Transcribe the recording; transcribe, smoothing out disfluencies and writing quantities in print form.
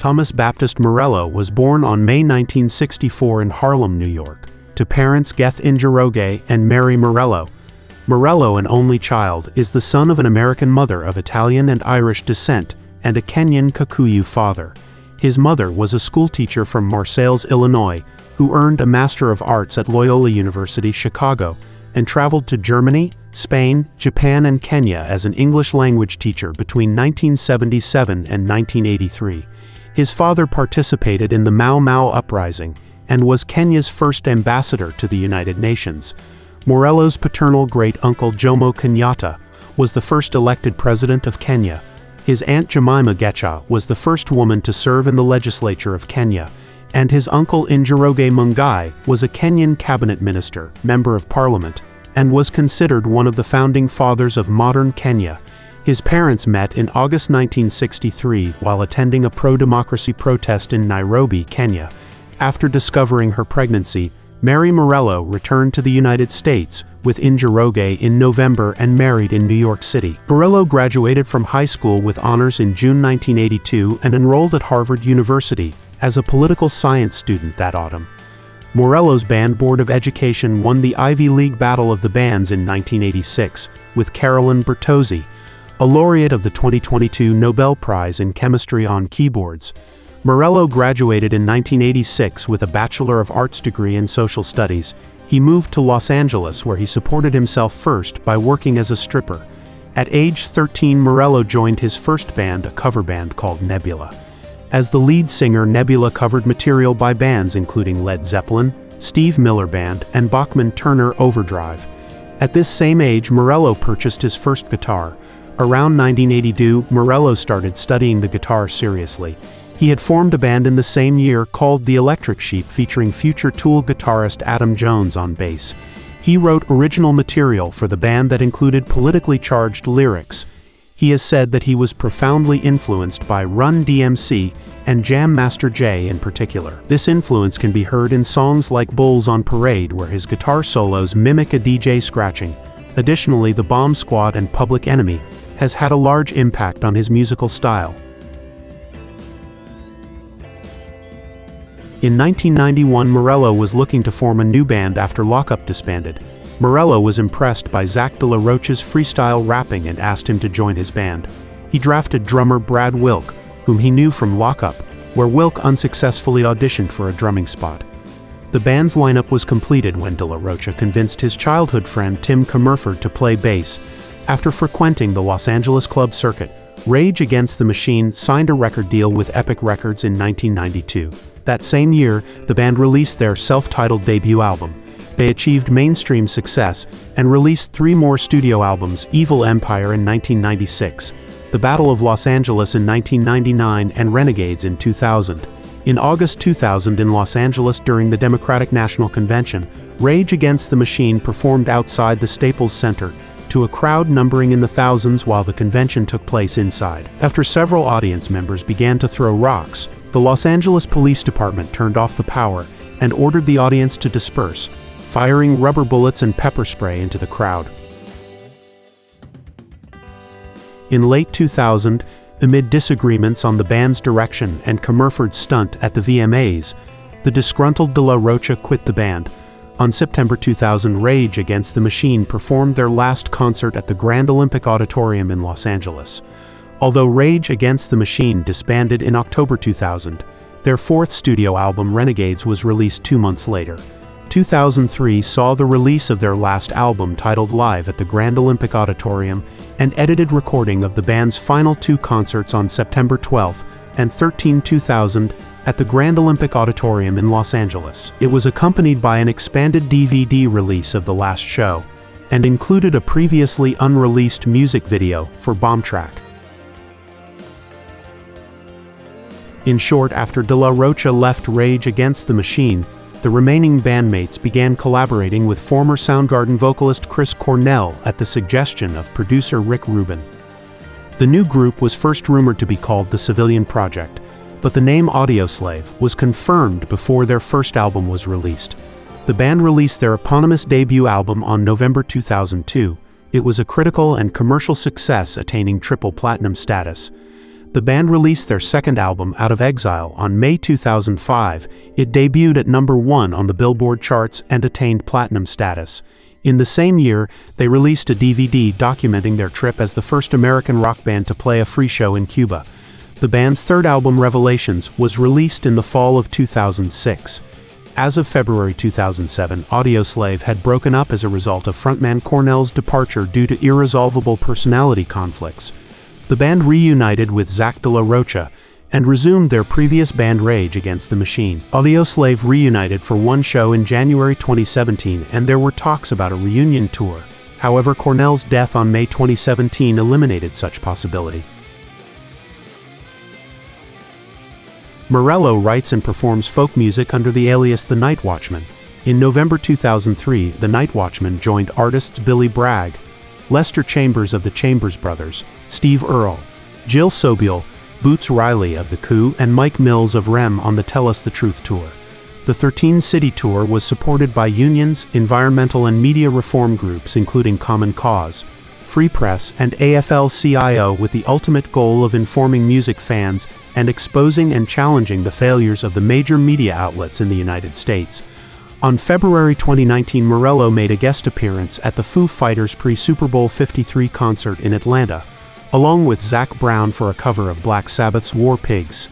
Thomas Baptist Morello was born on May 1964 in Harlem, New York, to parents Geth Njoroge and Mary Morello. Morello, an only child, is the son of an American mother of Italian and Irish descent and a Kenyan Kikuyu father. His mother was a schoolteacher from Marseilles, Illinois, who earned a Master of Arts at Loyola University, Chicago, and traveled to Germany, Spain, Japan, and Kenya as an English language teacher between 1977 and 1983. His father participated in the Mau Mau uprising and was Kenya's first ambassador to the United Nations. Morello's paternal great-uncle Jomo Kenyatta was the first elected president of Kenya. His aunt Jemima Getcha was the first woman to serve in the legislature of Kenya, and his uncle Njoroge Mungai was a Kenyan cabinet minister, member of parliament, and was considered one of the founding fathers of modern Kenya. His parents met in August 1963 while attending a pro-democracy protest in Nairobi, Kenya. After discovering her pregnancy, Mary Morello returned to the United States with Njoroge in November and married in New York City. Morello graduated from high school with honors in June 1982 and enrolled at Harvard University as a political science student that autumn. Morello's band Board of Education won the Ivy League Battle of the Bands in 1986 with Carolyn Bertozzi, a laureate of the 2022 Nobel Prize in Chemistry on keyboards. Morello graduated in 1986 with a Bachelor of Arts degree in Social Studies. He moved to Los Angeles, where he supported himself first by working as a stripper. At age 13, Morello joined his first band, a cover band called Nebula. As the lead singer, Nebula covered material by bands including Led Zeppelin, Steve Miller Band, and Bachman Turner Overdrive. At this same age, Morello purchased his first guitar. Around 1982, Morello started studying the guitar seriously. He had formed a band in the same year called The Electric Sheep, featuring future Tool guitarist Adam Jones on bass. He wrote original material for the band that included politically charged lyrics. He has said that he was profoundly influenced by Run DMC and Jam Master Jay in particular. This influence can be heard in songs like Bulls on Parade, where his guitar solos mimic a DJ scratching. Additionally, The Bomb Squad and Public Enemy has had a large impact on his musical style. In 1991, Morello was looking to form a new band after Lock Up disbanded. Morello was impressed by Zach De La Rocha's freestyle rapping and asked him to join his band. He drafted drummer Brad Wilk, whom he knew from Lock Up, where Wilk unsuccessfully auditioned for a drumming spot. The band's lineup was completed when De La Rocha convinced his childhood friend Tim Commerford to play bass. After frequenting the Los Angeles club circuit, Rage Against the Machine signed a record deal with Epic Records in 1992. That same year, the band released their self-titled debut album. They achieved mainstream success and released 3 more studio albums, Evil Empire in 1996, The Battle of Los Angeles in 1999, and Renegades in 2000. In August 2000 in Los Angeles during the Democratic National Convention, Rage Against the Machine performed outside the Staples Center to a crowd numbering in the thousands while the convention took place inside. After several audience members began to throw rocks, the Los Angeles Police Department turned off the power and ordered the audience to disperse, firing rubber bullets and pepper spray into the crowd. In late 2000, amid disagreements on the band's direction and Commerford's stunt at the VMAs, the disgruntled De La Rocha quit the band. On September 2000, Rage Against the Machine performed their last concert at the Grand Olympic Auditorium in Los Angeles. Although Rage Against the Machine disbanded in October 2000, their 4th studio album Renegades was released 2 months later. 2003 saw the release of their last album titled Live at the Grand Olympic Auditorium, and edited recording of the band's final 2 concerts on September 12 and 13, 2000 at the Grand Olympic Auditorium in Los Angeles. It was accompanied by an expanded DVD release of the last show, and included a previously unreleased music video for Bomb Track. In short, after De La Rocha left Rage Against the Machine, the remaining bandmates began collaborating with former Soundgarden vocalist Chris Cornell at the suggestion of producer Rick Rubin. The new group was first rumored to be called The Civilian Project, but the name Audioslave was confirmed before their first album was released. The band released their eponymous debut album on November 2002. It was a critical and commercial success, attaining triple platinum status. The band released their second album, Out of Exile, on May 2005. It debuted at #1 on the Billboard charts and attained platinum status. In the same year, they released a DVD documenting their trip as the first American rock band to play a free show in Cuba. The band's third album, Revelations, was released in the fall of 2006. As of February 2007, Audioslave had broken up as a result of frontman Cornell's departure due to irresolvable personality conflicts. The band reunited with Zach De La Rocha and resumed their previous band Rage Against the Machine. Audioslave reunited for one show in January 2017, and there were talks about a reunion tour. However, Cornell's death on May 2017 eliminated such possibility. Morello writes and performs folk music under the alias The Night Watchman. In November 2003, The Night Watchman joined artists Billy Bragg, Lester Chambers of the Chambers Brothers, Steve Earle, Jill Sobule, Boots Riley of The Coup, and Mike Mills of REM on the Tell Us the Truth tour. The 13-city tour was supported by unions, environmental and media reform groups including Common Cause, Free Press, and AFL-CIO, with the ultimate goal of informing music fans and exposing and challenging the failures of the major media outlets in the United States. On February 2019, Morello made a guest appearance at the Foo Fighters pre-Super Bowl 53 concert in Atlanta, along with Zac Brown for a cover of Black Sabbath's War Pigs.